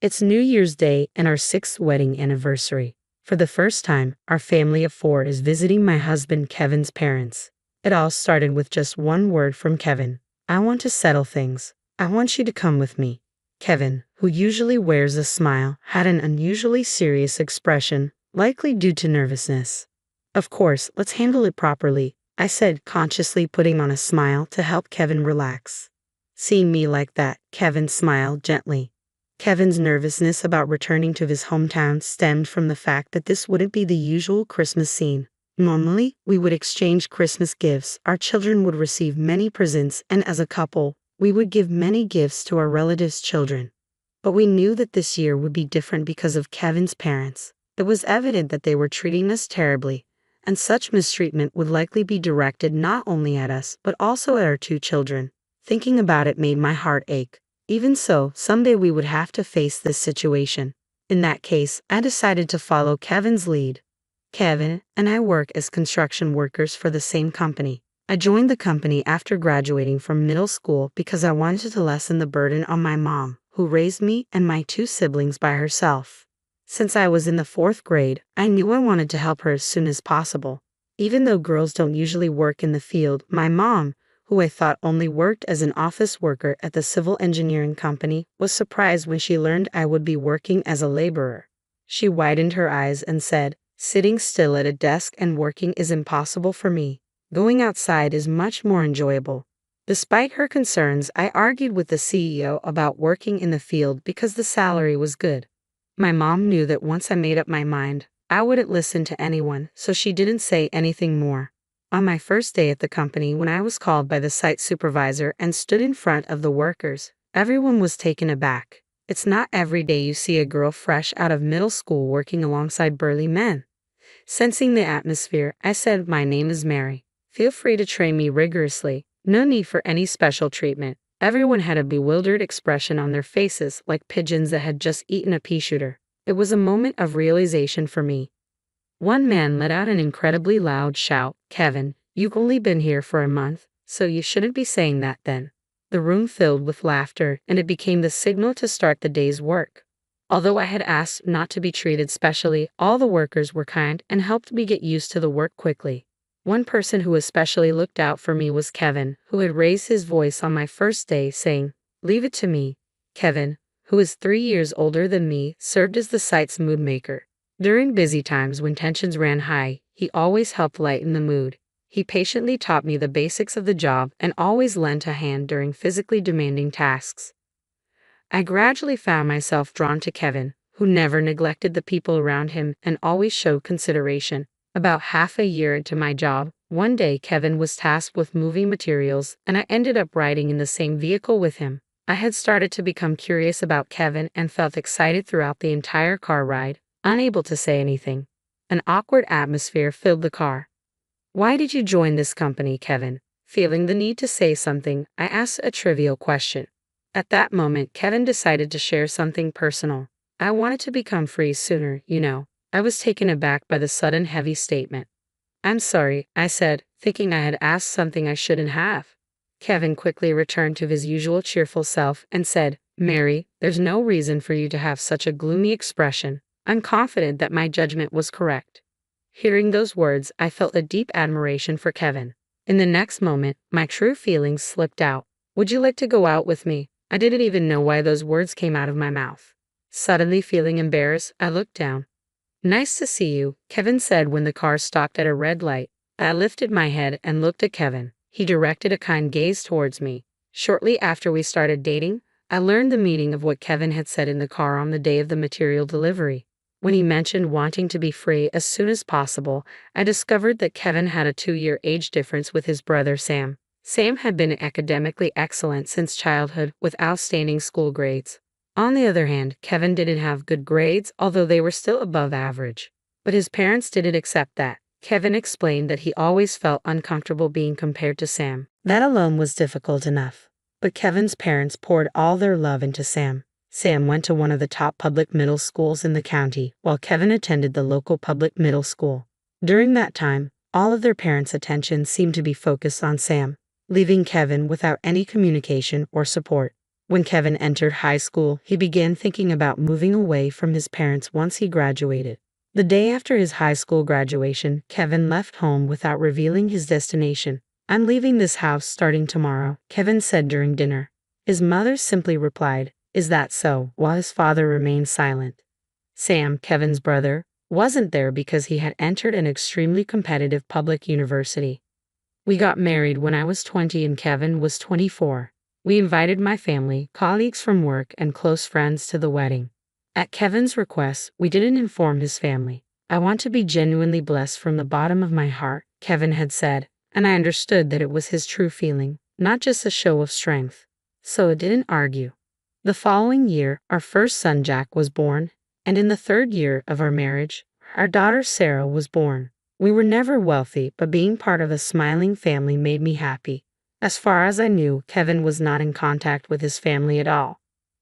It's New Year's Day and our sixth wedding anniversary. For the first time, our family of four is visiting my husband Kevin's parents. It all started with just one word from Kevin. I want to settle things. I want you to come with me. Kevin, who usually wears a smile, had an unusually serious expression, likely due to nervousness. Of course, let's handle it properly, I said, consciously putting on a smile to help Kevin relax. Seeing me like that, Kevin smiled gently. Kevin's nervousness about returning to his hometown stemmed from the fact that this wouldn't be the usual Christmas scene. Normally, we would exchange Christmas gifts, our children would receive many presents, and as a couple, we would give many gifts to our relatives' children. But we knew that this year would be different because of Kevin's parents. It was evident that they were treating us terribly, and such mistreatment would likely be directed not only at us, but also at our two children. Thinking about it made my heart ache. Even so, someday we would have to face this situation. In that case, I decided to follow Kevin's lead. Kevin and I work as construction workers for the same company. I joined the company after graduating from middle school because I wanted to lessen the burden on my mom, who raised me and my two siblings by herself. Since I was in the 4th grade, I knew I wanted to help her as soon as possible. Even though girls don't usually work in the field, my mom, who I thought only worked as an office worker at the civil engineering company, was surprised when she learned I would be working as a laborer. She widened her eyes and said, "Sitting still at a desk and working is impossible for me. Going outside is much more enjoyable." Despite her concerns, I argued with the CEO about working in the field because the salary was good. My mom knew that once I made up my mind, I wouldn't listen to anyone, so she didn't say anything more. On my first day at the company, when I was called by the site supervisor and stood in front of the workers, everyone was taken aback. It's not every day you see a girl fresh out of middle school working alongside burly men. Sensing the atmosphere, I said, "My name is Mary. Feel free to train me rigorously. No need for any special treatment." Everyone had a bewildered expression on their faces, like pigeons that had just eaten a pea shooter. It was a moment of realization for me. One man let out an incredibly loud shout, "Kevin, you've only been here for a month, so you shouldn't be saying that then." The room filled with laughter, and it became the signal to start the day's work. Although I had asked not to be treated specially, all the workers were kind and helped me get used to the work quickly. One person who especially looked out for me was Kevin, who had raised his voice on my first day, saying, "Leave it to me." Kevin, who is 3 years older than me, served as the site's mood maker. During busy times when tensions ran high, he always helped lighten the mood. He patiently taught me the basics of the job and always lent a hand during physically demanding tasks. I gradually found myself drawn to Kevin, who never neglected the people around him and always showed consideration. About half a year into my job, one day Kevin was tasked with moving materials, and I ended up riding in the same vehicle with him. I had started to become curious about Kevin and felt excited throughout the entire car ride, unable to say anything. An awkward atmosphere filled the car. "Why did you join this company, Kevin?" Feeling the need to say something, I asked a trivial question. At that moment, Kevin decided to share something personal. "I wanted to become free sooner, you know." I was taken aback by the sudden heavy statement. "I'm sorry," I said, thinking I had asked something I shouldn't have. Kevin quickly returned to his usual cheerful self and said, "Mary, there's no reason for you to have such a gloomy expression. I'm confident that my judgment was correct." Hearing those words, I felt a deep admiration for Kevin. In the next moment, my true feelings slipped out. "Would you like to go out with me?" I didn't even know why those words came out of my mouth. Suddenly feeling embarrassed, I looked down. "Nice to see you," Kevin said when the car stopped at a red light. I lifted my head and looked at Kevin. He directed a kind gaze towards me. Shortly after we started dating, I learned the meaning of what Kevin had said in the car on the day of the material delivery. When he mentioned wanting to be free as soon as possible, I discovered that Kevin had a 2-year age difference with his brother Sam. Sam had been academically excellent since childhood with outstanding school grades. On the other hand, Kevin didn't have good grades, although they were still above average. But his parents didn't accept that. Kevin explained that he always felt uncomfortable being compared to Sam. That alone was difficult enough. But Kevin's parents poured all their love into Sam. Sam went to one of the top public middle schools in the county, while Kevin attended the local public middle school. During that time, all of their parents' attention seemed to be focused on Sam, leaving Kevin without any communication or support. When Kevin entered high school, he began thinking about moving away from his parents once he graduated. The day after his high school graduation, Kevin left home without revealing his destination. "I'm leaving this house starting tomorrow," Kevin said during dinner. His mother simply replied, "Is that so?" while his father remained silent. Sam, Kevin's brother, wasn't there because he had entered an extremely competitive public university. "We got married when I was 20 and Kevin was 24. We invited my family, colleagues from work, and close friends to the wedding. At Kevin's request, we didn't inform his family. I want to be genuinely blessed from the bottom of my heart," Kevin had said, and I understood that it was his true feeling, not just a show of strength. So I didn't argue. The following year, our first son Jack was born, and in the 3rd year of our marriage, our daughter Sarah was born. We were never wealthy, but being part of a smiling family made me happy. As far as I knew, Kevin was not in contact with his family at all.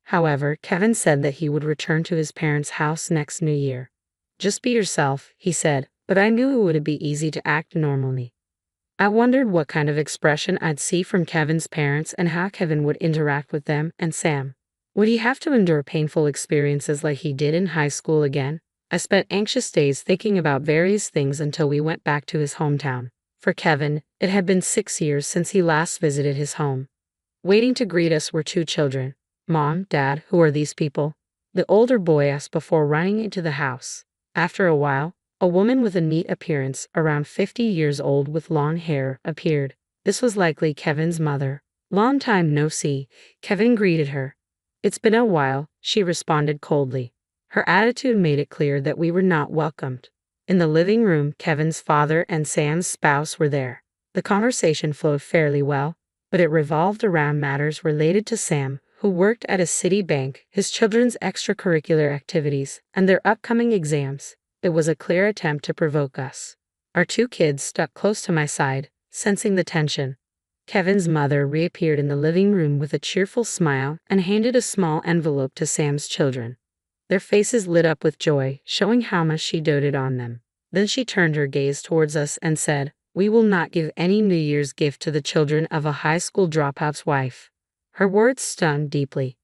However, Kevin said that he would return to his parents' house next New Year. "Just be yourself," he said, but I knew it wouldn't be easy to act normally. I wondered what kind of expression I'd see from Kevin's parents and how Kevin would interact with them and Sam. Would he have to endure painful experiences like he did in high school again? I spent anxious days thinking about various things until we went back to his hometown. For Kevin, it had been 6 years since he last visited his home. Waiting to greet us were 2 children. "Mom, Dad, who are these people?" the older boy asked before running into the house. After a while, a woman with a neat appearance, around 50 years old with long hair, appeared. This was likely Kevin's mother. "Long time no see," Kevin greeted her. "It's been a while," she responded coldly. Her attitude made it clear that we were not welcomed. In the living room, Kevin's father and Sam's spouse were there. The conversation flowed fairly well, but it revolved around matters related to Sam, who worked at a city bank, his children's extracurricular activities, and their upcoming exams. It was a clear attempt to provoke us. Our 2 kids stuck close to my side, sensing the tension. Kevin's mother reappeared in the living room with a cheerful smile and handed a small envelope to Sam's children. Their faces lit up with joy, showing how much she doted on them. Then she turned her gaze towards us and said, "We will not give any New Year's gift to the children of a high school dropout's wife." Her words stung deeply.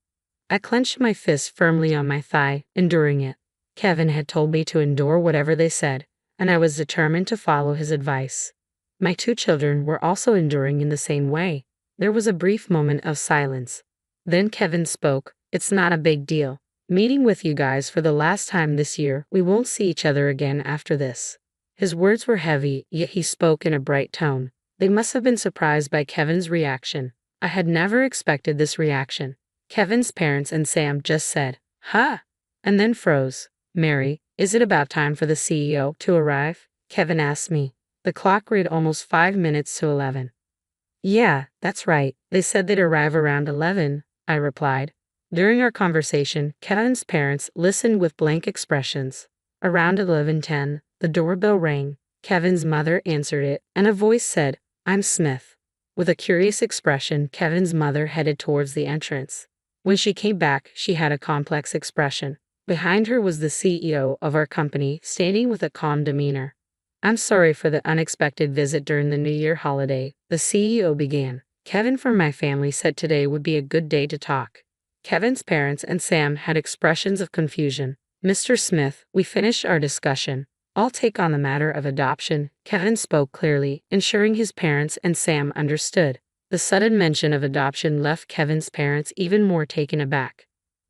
I clenched my fist firmly on my thigh, enduring it. Kevin had told me to endure whatever they said, and I was determined to follow his advice. My 2 children were also enduring in the same way. There was a brief moment of silence. Then Kevin spoke, "It's not a big deal. Meeting with you guys for the last time this year. We won't see each other again after this." His words were heavy, yet he spoke in a bright tone. They must have been surprised by Kevin's reaction. I had never expected this reaction. Kevin's parents and Sam just said, "Huh," and then froze. "Mary, is it about time for the CEO to arrive?" Kevin asked me. The clock read almost 5 minutes to 11. "Yeah, that's right. They said they'd arrive around 11, I replied. During our conversation, Kevin's parents listened with blank expressions. Around 11:10, the doorbell rang. Kevin's mother answered it, and a voice said, "I'm Smith." With a curious expression, Kevin's mother headed towards the entrance. When she came back, she had a complex expression. Behind her was the CEO of our company, standing with a calm demeanor. "I'm sorry for the unexpected visit during the New Year holiday," the CEO began. "Kevin from my family said today would be a good day to talk." Kevin's parents and Sam had expressions of confusion. "Mr. Smith, we finished our discussion. I'll take on the matter of adoption," Kevin spoke clearly, ensuring his parents and Sam understood. The sudden mention of adoption left Kevin's parents even more taken aback.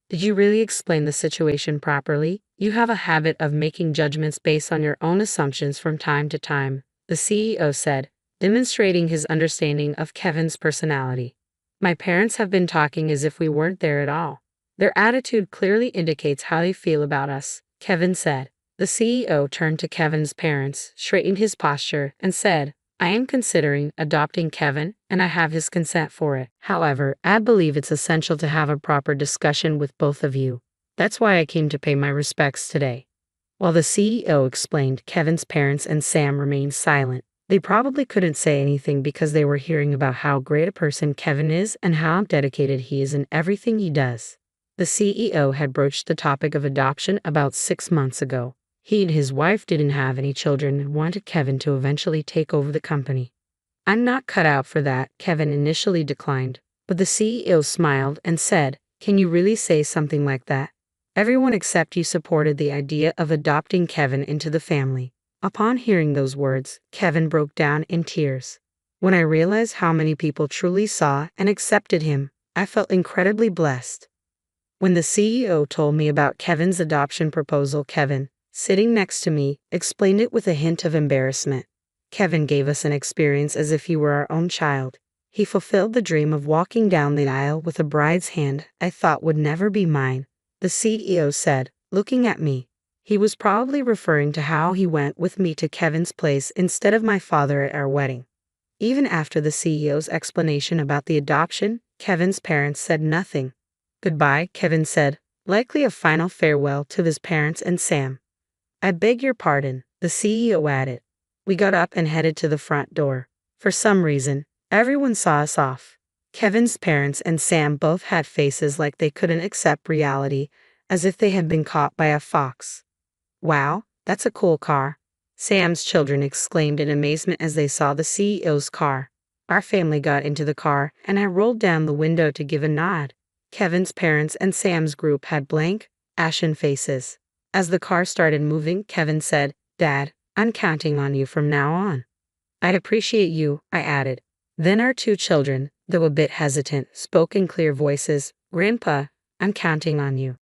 "Did you really explain the situation properly? You have a habit of making judgments based on your own assumptions from time to time," the CEO said, demonstrating his understanding of Kevin's personality. "My parents have been talking as if we weren't there at all. Their attitude clearly indicates how they feel about us," Kevin said. The CEO turned to Kevin's parents, straightened his posture, and said, "I am considering adopting Kevin, and I have his consent for it. However, I believe it's essential to have a proper discussion with both of you. That's why I came to pay my respects today." While the CEO explained, Kevin's parents and Sam remained silent. They probably couldn't say anything because they were hearing about how great a person Kevin is and how dedicated he is in everything he does. The CEO had broached the topic of adoption about 6 months ago. He and his wife didn't have any children and wanted Kevin to eventually take over the company. "I'm not cut out for that," Kevin initially declined, But the CEO smiled and said, "Can you really say something like that? Everyone except you supported the idea of adopting Kevin into the family." Upon hearing those words, Kevin broke down in tears. When I realized how many people truly saw and accepted him, I felt incredibly blessed. When the CEO told me about Kevin's adoption proposal, Kevin, sitting next to me, explained it with a hint of embarrassment. Kevin gave us an experience as if he were our own child. He fulfilled the dream of walking down the aisle with a bride's hand I thought would never be mine, the CEO said, looking at me. He was probably referring to how he went with me to Kevin's place instead of my father at our wedding. Even after the CEO's explanation about the adoption, Kevin's parents said nothing. "Goodbye," Kevin said, likely a final farewell to his parents and Sam. "I beg your pardon," the CEO added. We got up and headed to the front door. For some reason, everyone saw us off. Kevin's parents and Sam both had faces like they couldn't accept reality, as if they had been caught by a fox. "Wow, that's a cool car," Sam's children exclaimed in amazement as they saw the CEO's car. Our family got into the car, and I rolled down the window to give a nod. Kevin's parents and Sam's group had blank, ashen faces. As the car started moving, Kevin said, "Dad, I'm counting on you from now on." "I'd appreciate you," I added. Then our two children, though a bit hesitant, spoke in clear voices, "Grandpa, I'm counting on you."